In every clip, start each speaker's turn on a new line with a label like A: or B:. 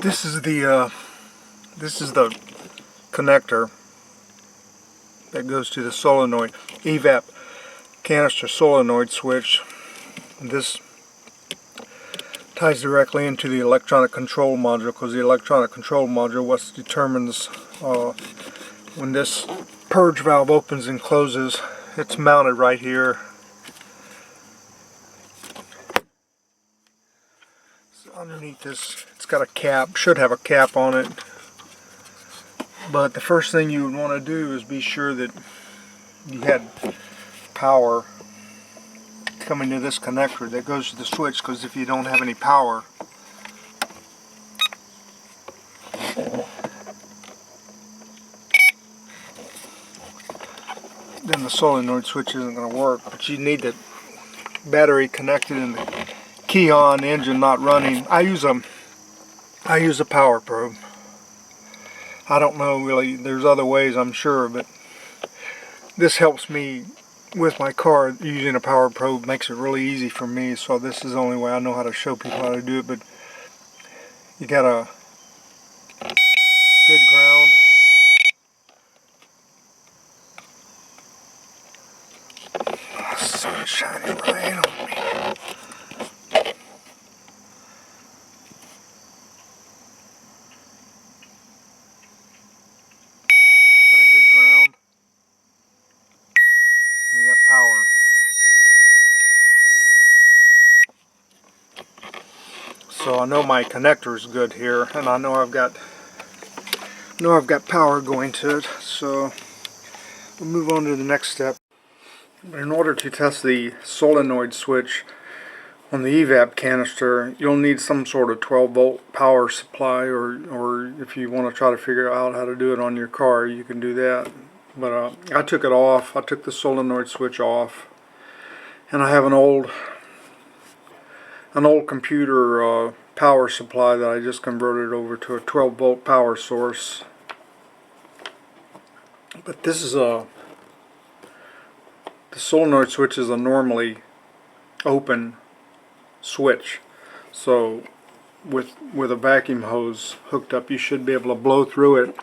A: This is the connector that goes to the solenoid evap canister solenoid switch. This ties directly into the electronic control module, because the electronic control module what determines when this purge valve opens and closes. It's mounted right here. So underneath this, it's got a cap, should have a cap on it. But the first thing you would want to do is be sure that you had power coming to this connector that goes to the switch, because if you don't have any power, then the solenoid switch isn't going to work. But you need the battery connected and the key on, the engine not running. I use a power probe. I don't know really, there's other ways I'm sure, but this helps me with my car. Using a power probe makes it really easy for me, so this is the only way I know how to show people how to do it. But you got a good ground. The sun's shining right on me. Got a good ground. We got power. So I know my connector is good here, and I know I've got power going to it. So we'll move on to the next step. In order to test the solenoid switch on the evap canister, you'll need some sort of 12-volt power supply, or if you want to try to figure out how to do it on your car, you can do that. But I took it off. I took the solenoid switch off, and I have an old computer power supply that I just converted over to a 12-volt power source. But this is the solenoid switch is a normally open switch, so with a vacuum hose hooked up, you should be able to blow through it.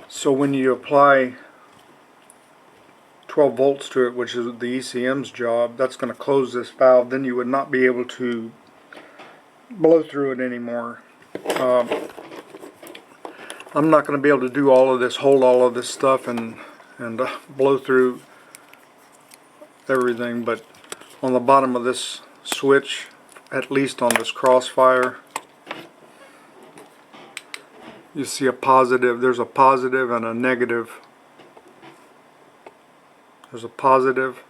A: So when you apply 12 volts to it, which is the ECM's job, that's going to close this valve. Then you would not be able to blow through it anymore. I'm not going to be able to do all of this, hold all of this stuff and blow through everything, but on the bottom of this switch, at least on this crossfire, you see a positive. There's a positive and a negative. There's a positive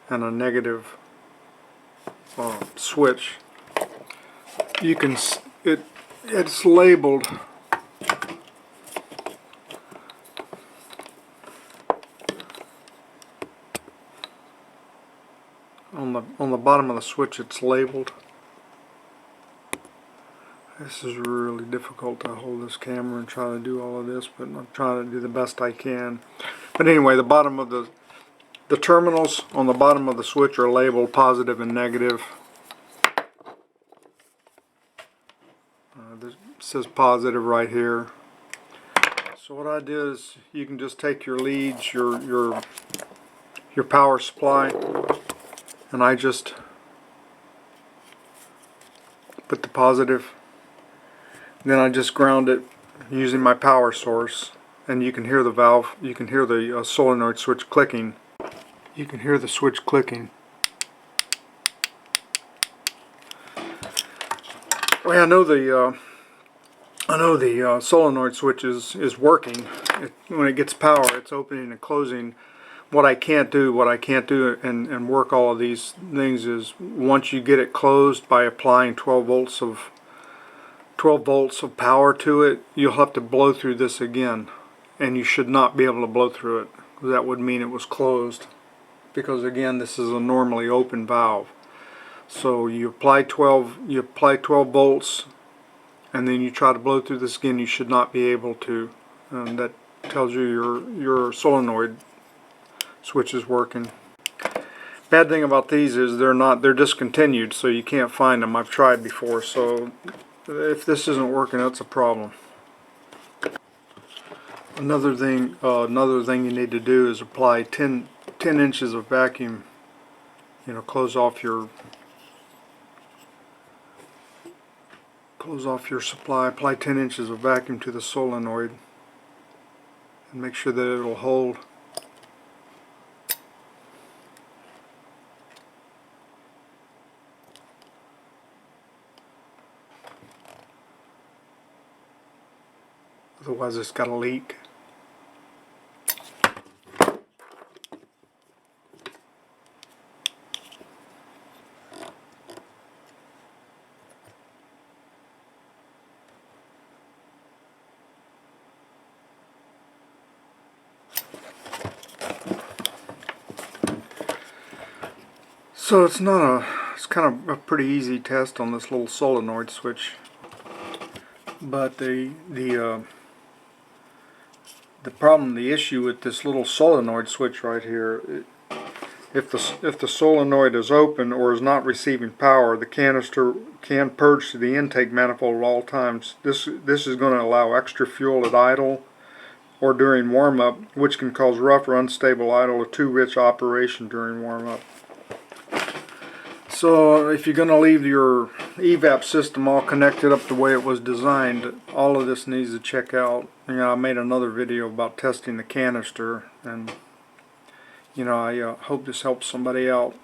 A: and a negative switch. You can it's labeled on the bottom of the switch. It's labeled. This is really difficult to hold this camera and try to do all of this, but I'm trying to do the best I can. But anyway, the bottom of the terminals on the bottom of the switch are labeled positive and negative. This says positive right here. So what I did is, you can just take your leads, your power supply, and I just put the positive. Then I just ground it using my power source, and you can hear the valve, you can hear the solenoid switch clicking. You can hear the switch clicking. Well, I know the solenoid switch is working. When it gets power, it's opening and closing. What I can't do and work all of these things is, once you get it closed by applying 12 volts of power to it, you'll have to blow through this again, and you should not be able to blow through it. That would mean it was closed, because again, this is a normally open valve. So you apply 12 volts, and then you try to blow through this again, you should not be able to. And that tells you your solenoid switch is working. Bad thing about these is they're discontinued, so you can't find them. I've tried before, so if this isn't working, that's a problem. Another thing you need to do is apply 10 inches of vacuum. You know, close off your supply. Apply 10 inches of vacuum to the solenoid and make sure that it'll hold. Otherwise it's got a leak. So it's kind of a pretty easy test on this little solenoid switch, but the issue with this little solenoid switch right here, if the solenoid is open or is not receiving power, the canister can purge to the intake manifold at all times. This is going to allow extra fuel at idle or during warm-up, which can cause rough or unstable idle or too rich operation during warm-up. So if you're going to leave your evap system all connected up the way it was designed, all of this needs to check out. You know, I made another video about testing the canister, and you know, I hope this helps somebody out.